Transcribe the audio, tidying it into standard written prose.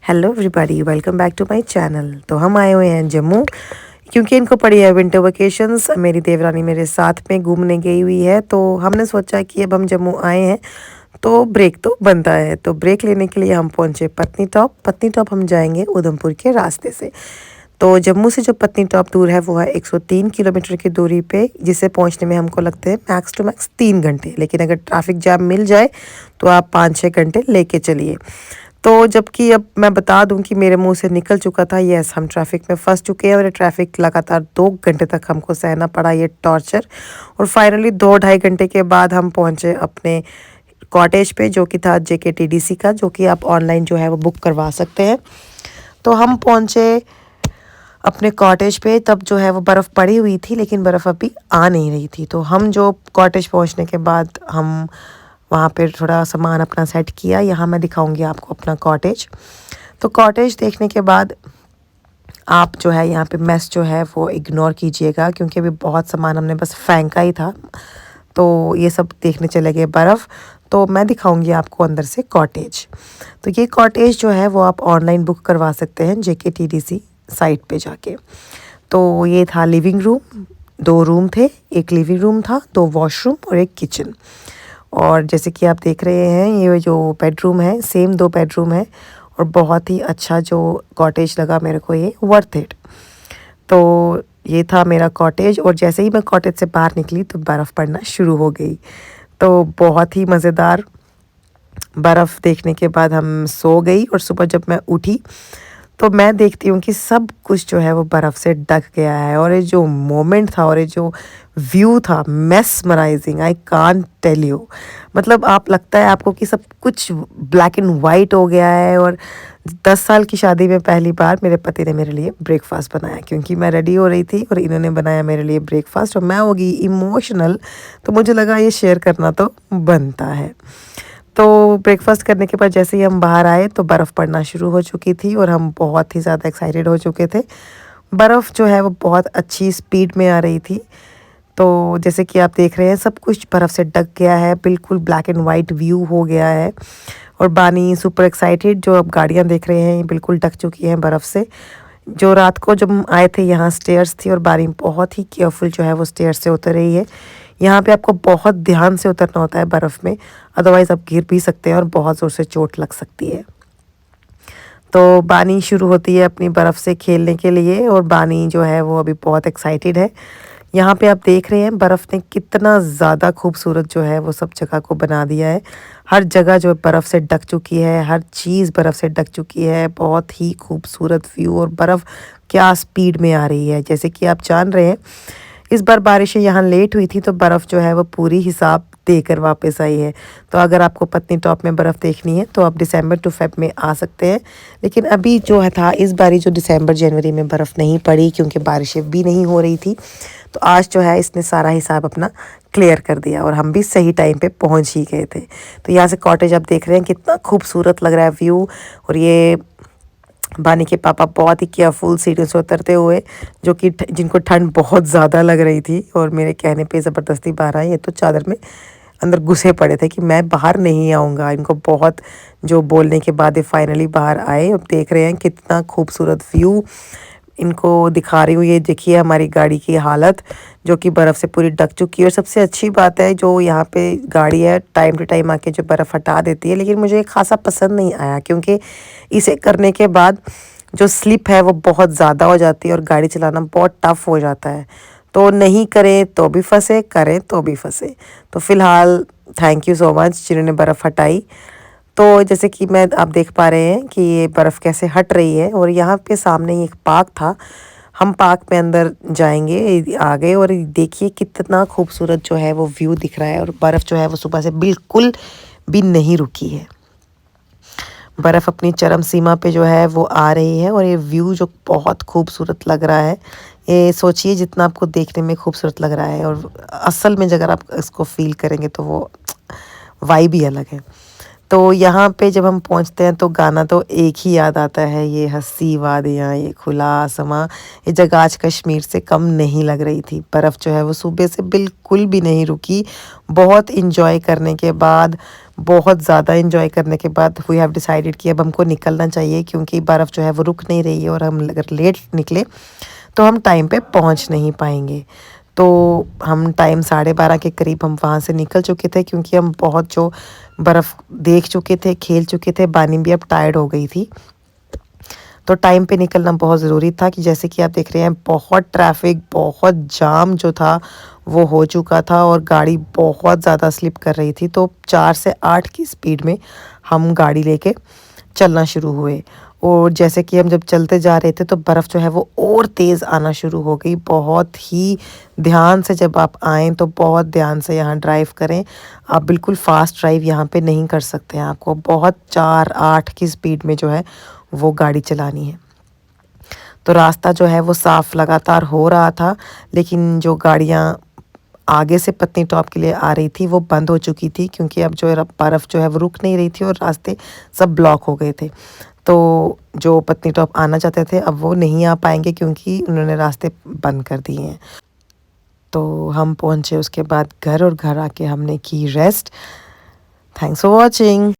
Hello everybody, welcome back to my channel. तो हम आए हुए हैं जम्मू क्योंकि इनको पड़ी है विंटर वेकेशंस। मेरी देवरानी मेरे साथ में घूमने गई हुई है, तो हमने सोचा कि अब हम जम्मू आए हैं तो ब्रेक तो बनता है। तो ब्रेक लेने के लिए हम पहुंचे पत्नी टॉप हम जाएंगे उधमपुर के रास्ते से। तो जम्मू से जो पत्नी टॉप दूर है वो है 103 किलोमीटर की दूरी पे, जिसे पहुंचने में हमको लगते हैं मैक्स टू मैक्स 3 घंटे। लेकिन अगर ट्रैफिक जाम मिल जाए तो आप 5-6 घंटे लेके चलिए। तो जबकि अब मैं बता दूं कि मेरे मुंह से निकल चुका था, यस हम ट्रैफिक में फंस चुके हैं और ये ट्रैफिक लगातार 2 घंटे तक हमको सहना पड़ा, ये टॉर्चर। और फाइनली 2-2.5 घंटे के बाद हम पहुंचे अपने कॉटेज पे, जो कि था JKTDC का, जो कि आप ऑनलाइन जो है वो बुक करवा सकते हैं। तो हम पहुंचे अपने कॉटेज पे, तब जो है वो बर्फ़ पड़ी हुई थी लेकिन बर्फ़ अभी आ नहीं रही थी। तो हम जो कॉटेज पहुंचने के बाद हम वहाँ पे थोड़ा सामान अपना सेट किया। यहाँ मैं दिखाऊंगी आपको अपना कॉटेज। तो कॉटेज देखने के बाद आप जो है यहाँ पे मेस जो है वो इग्नोर कीजिएगा, क्योंकि अभी बहुत सामान हमने बस फेंका ही था। तो ये सब देखने चले गए बर्फ़। तो मैं दिखाऊंगी आपको अंदर से कॉटेज। तो ये कॉटेज जो है वो आप ऑनलाइन बुक करवा सकते हैं JKTDC साइट पे जाके। तो ये था लिविंग रूम, 2 रूम थे, एक लिविंग रूम था, 2 वॉशरूम और एक किचन। और जैसे कि आप देख रहे हैं ये जो बेडरूम है, सेम 2 बेडरूम है और बहुत ही अच्छा जो कॉटेज लगा मेरे को, ये वर्थ इट। तो ये था मेरा कॉटेज और जैसे ही मैं कॉटेज से बाहर निकली तो बर्फ़ पड़ना शुरू हो गई। तो बहुत ही मज़ेदार। बर्फ़ देखने के बाद हम सो गई और सुबह जब मैं उठी तो मैं देखती हूँ कि सब कुछ जो है वो बर्फ़ से ढक गया है। और ये जो मोमेंट था और ये जो व्यू था, mesmerising, I can't tell you. मतलब आप लगता है आपको कि सब कुछ ब्लैक एंड वाइट हो गया है। और 10 साल की शादी में पहली बार मेरे पति ने मेरे लिए ब्रेकफास्ट बनाया, क्योंकि मैं रेडी हो रही थी और इन्होंने बनाया मेरे लिए ब्रेकफास्ट और मैं हो गई इमोशनल। तो मुझे लगा ये शेयर करना तो बनता है। तो ब्रेकफास्ट करने के बाद जैसे ही हम बाहर आए तो बर्फ़ पड़ना शुरू हो चुकी थी और हम बहुत ही ज़्यादा एक्साइटेड हो चुके थे। बर्फ़ जो है वो बहुत अच्छी स्पीड में आ रही थी। तो जैसे कि आप देख रहे हैं सब कुछ बर्फ़ से ढक गया है, बिल्कुल ब्लैक एंड वाइट व्यू हो गया है। और बानी सुपर एक्साइटेड। जो आप गाड़ियाँ देख रहे हैं ये बिल्कुल ढक चुकी हैं बर्फ़ से। जो रात को जब हम आए थे यहाँ स्टेयर्स थी और बानी बहुत ही केयरफुल जो है वो स्टेयर्स से उतर रही है। यहाँ पे आपको बहुत ध्यान से उतरना होता है बर्फ़ में, अदरवाइज़ आप गिर भी सकते हैं और बहुत ज़ोर से चोट लग सकती है। तो बानी शुरू होती है अपनी बर्फ़ से खेलने के लिए और बानी जो है वो अभी बहुत एक्साइटेड है। यहाँ पे आप देख रहे हैं बर्फ़ ने कितना ज़्यादा खूबसूरत जो है वो सब जगह को बना दिया है। हर जगह जो बर्फ़ से ढक चुकी है, हर चीज़ बर्फ़ से ढक चुकी है। बहुत ही खूबसूरत व्यू और बर्फ़ क्या स्पीड में आ रही है। जैसे कि आप जान रहे हैं इस बार बारिशें यहाँ लेट हुई थी तो बर्फ़ जो है वो पूरी हिसाब देकर वापस आई है। तो अगर आपको पत्नी टॉप में बर्फ़ देखनी है तो आप दिसंबर टू फेब में आ सकते हैं। लेकिन अभी जो है था इस बारी जो दिसंबर जनवरी में बर्फ़ नहीं पड़ी, क्योंकि बारिशें भी नहीं हो रही थी। तो आज जो है इसने सारा हिसाब अपना क्लियर कर दिया और हम भी सही टाइम पे पहुंच ही गए थे। तो यहाँ से कॉटेज आप देख रहे हैं कितना खूबसूरत लग रहा है व्यू। और ये बानी के पापा बहुत ही केयरफुल सीढ़ियों से उतरते हुए, जो कि जिनको ठंड बहुत ज़्यादा लग रही थी और मेरे कहने पे ज़बरदस्ती बाहर आए। ये तो चादर में अंदर घुसे पड़े थे कि मैं बाहर नहीं आऊँगा। इनको बहुत जो बोलने के बाद ये फाइनली बाहर आए। अब देख रहे हैं कितना खूबसूरत व्यू इनको दिखा रही हूँ। ये देखिए हमारी गाड़ी की हालत, जो कि बर्फ़ से पूरी ढक चुकी है। और सबसे अच्छी बात है जो यहाँ पे गाड़ी है टाइम टू टाइम आके जो बर्फ़ हटा देती है, लेकिन मुझे खासा पसंद नहीं आया, क्योंकि इसे करने के बाद जो स्लिप है वो बहुत ज़्यादा हो जाती है और गाड़ी चलाना बहुत टफ़ हो जाता है। तो नहीं करें तो भी फंसे, करें तो भी फंसे। तो फ़िलहाल थैंक यू सो मच जिन्होंने बर्फ़ हटाई। तो जैसे कि मैं आप देख पा रहे हैं कि ये बर्फ़ कैसे हट रही है। और यहाँ पे सामने ही एक पार्क था, हम पार्क में अंदर जाएंगे, आ गए। और देखिए कितना खूबसूरत जो है वो व्यू दिख रहा है। और बर्फ़ जो है वो सुबह से बिल्कुल भी नहीं रुकी है। बर्फ़ अपनी चरम सीमा पे जो है वो आ रही है और ये व्यू जो बहुत खूबसूरत लग रहा है। ये सोचिए जितना आपको देखने में खूबसूरत लग रहा है और असल में अगर आप इसको फील करेंगे तो वो वाइब ही अलग है। तो यहाँ पे जब हम पहुँचते हैं तो गाना तो एक ही याद आता है, ये हँसी वादियाँ, ये खुला आसमां। ये जगह आज कश्मीर से कम नहीं लग रही थी। बर्फ़ जो है वो सुबह से बिल्कुल भी नहीं रुकी। बहुत इन्जॉय करने के बाद, बहुत ज़्यादा इन्जॉय करने के बाद वी हैव डिसाइडेड कि अब हमको निकलना चाहिए, क्योंकि बर्फ़ जो है वो रुक नहीं रही है और हम अगर लेट निकले तो हम टाइम पे पहुंच नहीं पाएंगे। तो हम टाइम 12:30 के करीब हम वहाँ से निकल चुके थे, क्योंकि हम बहुत जो बर्फ़ देख चुके थे, खेल चुके थे, बानी भी अब टायर्ड हो गई थी। तो टाइम पे निकलना बहुत ज़रूरी था, कि जैसे कि आप देख रहे हैं बहुत ट्रैफिक, बहुत जाम जो था वो हो चुका था और गाड़ी बहुत ज़्यादा स्लिप कर रही थी। तो 4 से 8 की स्पीड में हम गाड़ी लेके चलना शुरू हुए, और जैसे कि हम जब चलते जा रहे थे तो बर्फ़ जो है वो और तेज़ आना शुरू हो गई। बहुत ही ध्यान से जब आप आएँ तो बहुत ध्यान से यहाँ ड्राइव करें। आप बिल्कुल फ़ास्ट ड्राइव यहाँ पे नहीं कर सकते हैं, आपको बहुत 4-8 की स्पीड में जो है वो गाड़ी चलानी है। तो रास्ता जो है वो साफ़ लगातार हो रहा था, लेकिन जो गाड़ियाँ आगे से पत्नी टॉप के लिए आ रही थी वो बंद हो चुकी थी, क्योंकि अब जो बर्फ़ जो है वो रुक नहीं रही थी और रास्ते सब ब्लॉक हो गए थे। तो जो पत्नी टॉप आना चाहते थे अब वो नहीं आ पाएंगे, क्योंकि उन्होंने रास्ते बंद कर दिए हैं। तो हम पहुँचे उसके बाद घर, और घर आके हमने की रेस्ट। Thanks for watching.